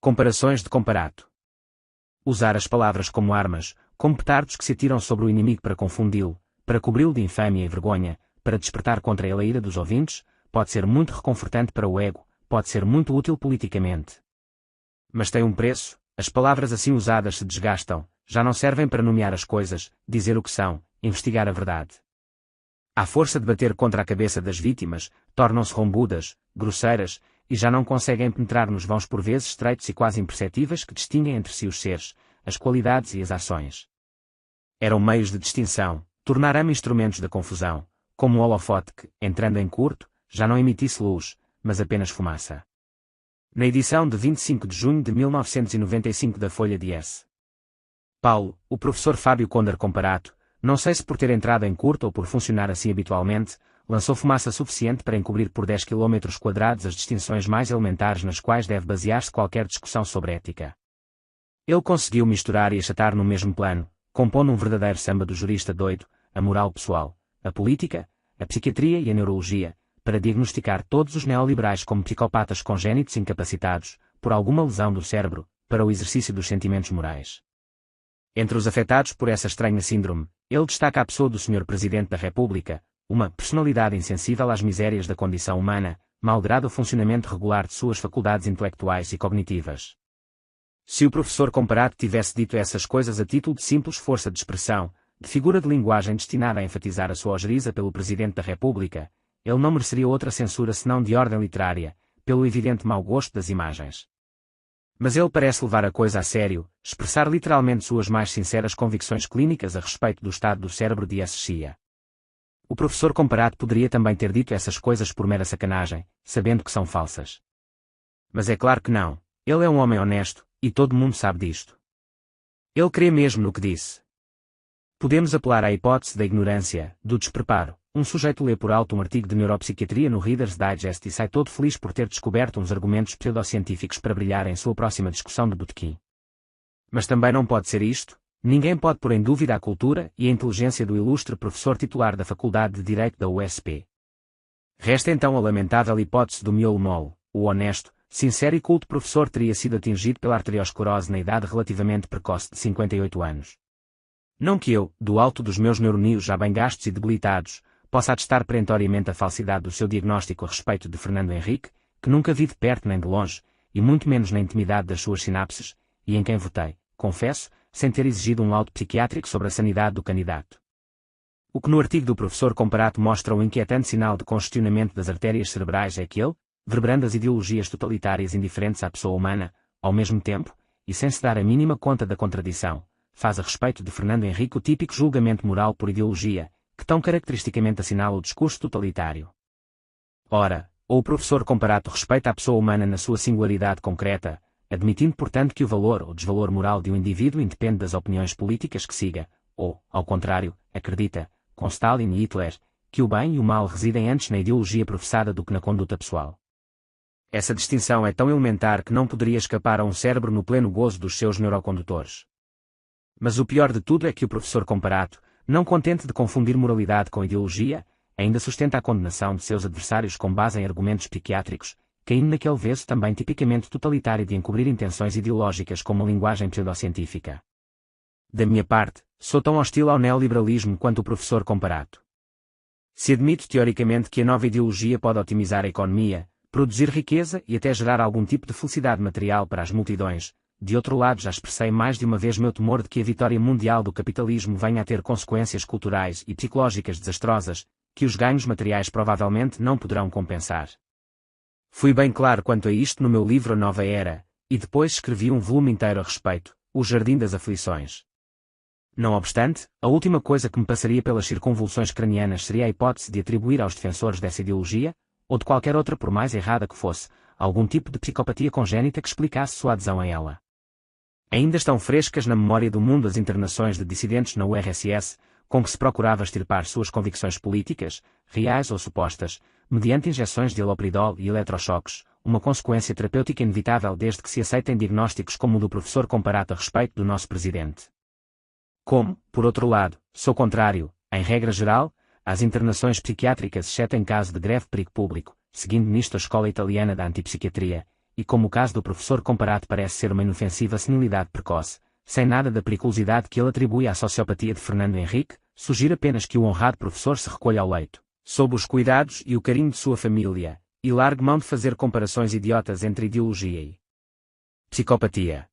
Comparações de Comparato. Usar as palavras como armas, como petardos que se atiram sobre o inimigo para confundi-lo, para cobri-lo de infâmia e vergonha, para despertar contra ele a ira dos ouvintes, pode ser muito reconfortante para o ego, pode ser muito útil politicamente. Mas tem um preço, as palavras assim usadas se desgastam, já não servem para nomear as coisas, dizer o que são, investigar a verdade. À força de bater contra a cabeça das vítimas, tornam-se rombudas, grosseiras, e já não conseguem penetrar nos vãos por vezes estreitos e quase imperceptíveis que distinguem entre si os seres, as qualidades e as ações. Eram meios de distinção, tornaram-me instrumentos da confusão, como um holofote que, entrando em curto, já não emitisse luz, mas apenas fumaça. Na edição de 25 de junho de 1995 da Folha de S. Paulo, o professor Fábio Conder Comparato, não sei se por ter entrado em curto ou por funcionar assim habitualmente, lançou fumaça suficiente para encobrir por 10 km² as distinções mais elementares nas quais deve basear-se qualquer discussão sobre ética. Ele conseguiu misturar e achatar no mesmo plano, compondo um verdadeiro samba do jurista doido, a moral pessoal, a política, a psiquiatria e a neurologia, para diagnosticar todos os neoliberais como psicopatas congénitos incapacitados, por alguma lesão do cérebro, para o exercício dos sentimentos morais. Entre os afetados por essa estranha síndrome, ele destaca a pessoa do Sr. Presidente da República, uma personalidade insensível às misérias da condição humana, malgrado o funcionamento regular de suas faculdades intelectuais e cognitivas. Se o professor Comparato tivesse dito essas coisas a título de simples força de expressão, de figura de linguagem destinada a enfatizar a sua ojeriza pelo Presidente da República, ele não mereceria outra censura senão de ordem literária, pelo evidente mau gosto das imagens. Mas ele parece levar a coisa a sério, expressar literalmente suas mais sinceras convicções clínicas a respeito do estado do cérebro de S. O professor Comparato poderia também ter dito essas coisas por mera sacanagem, sabendo que são falsas. Mas é claro que não, ele é um homem honesto, e todo mundo sabe disto. Ele crê mesmo no que disse. Podemos apelar à hipótese da ignorância, do despreparo. Um sujeito lê por alto um artigo de neuropsiquiatria no Reader's Digest e sai todo feliz por ter descoberto uns argumentos pseudocientíficos para brilhar em sua próxima discussão de botequim. Mas também não pode ser isto, ninguém pode pôr em dúvida a cultura e a inteligência do ilustre professor titular da Faculdade de Direito da USP. Resta então a lamentável hipótese do miolo mole, o honesto, sincero e culto professor teria sido atingido pela arteriosclerose na idade relativamente precoce de 58 anos. Não que eu, do alto dos meus neuroníos já bem gastos e debilitados, possa atestar perentoriamente a falsidade do seu diagnóstico a respeito de Fernando Henrique, que nunca vi de perto nem de longe, e muito menos na intimidade das suas sinapses, e em quem votei, confesso, sem ter exigido um laudo psiquiátrico sobre a sanidade do candidato. O que no artigo do professor Comparato mostra um inquietante sinal de congestionamento das artérias cerebrais é que ele, verberando as ideologias totalitárias indiferentes à pessoa humana, ao mesmo tempo, e sem se dar a mínima conta da contradição, faz a respeito de Fernando Henrique o típico julgamento moral por ideologia, que tão caracteristicamente assinala o discurso totalitário. Ora, ou o professor Comparato respeita a pessoa humana na sua singularidade concreta, admitindo portanto que o valor ou desvalor moral de um indivíduo independe das opiniões políticas que siga, ou, ao contrário, acredita, com Stalin e Hitler, que o bem e o mal residem antes na ideologia professada do que na conduta pessoal. Essa distinção é tão elementar que não poderia escapar a um cérebro no pleno gozo dos seus neurocondutores. Mas o pior de tudo é que o professor Comparato, não contente de confundir moralidade com ideologia, ainda sustenta a condenação de seus adversários com base em argumentos psiquiátricos, caindo naquele veso também tipicamente totalitário de encobrir intenções ideológicas com uma linguagem pseudocientífica. Da minha parte, sou tão hostil ao neoliberalismo quanto o professor Comparato. Se admito teoricamente que a nova ideologia pode otimizar a economia, produzir riqueza e até gerar algum tipo de felicidade material para as multidões, de outro lado já expressei mais de uma vez meu temor de que a vitória mundial do capitalismo venha a ter consequências culturais e psicológicas desastrosas, que os ganhos materiais provavelmente não poderão compensar. Fui bem claro quanto a isto no meu livro A Nova Era, e depois escrevi um volume inteiro a respeito, O Jardim das Aflições. Não obstante, a última coisa que me passaria pelas circunvulsões cranianas seria a hipótese de atribuir aos defensores dessa ideologia, ou de qualquer outra por mais errada que fosse, algum tipo de psicopatia congénita que explicasse sua adesão a ela. Ainda estão frescas na memória do mundo as internações de dissidentes na URSS, com que se procurava extirpar suas convicções políticas, reais ou supostas, mediante injeções de halopridol e eletrochoques, uma consequência terapêutica inevitável desde que se aceitem diagnósticos como o do professor Comparato a respeito do nosso presidente. Como, por outro lado, sou contrário, em regra geral, às internações psiquiátricas exceto em caso de greve perigo público, seguindo nisto a escola italiana da antipsiquiatria, e como o caso do professor comparado parece ser uma inofensiva senilidade precoce, sem nada da periculosidade que ele atribui à sociopatia de Fernando Henrique, sugiro apenas que o honrado professor se recolha ao leito, sob os cuidados e o carinho de sua família, e largue mão de fazer comparações idiotas entre ideologia e psicopatia.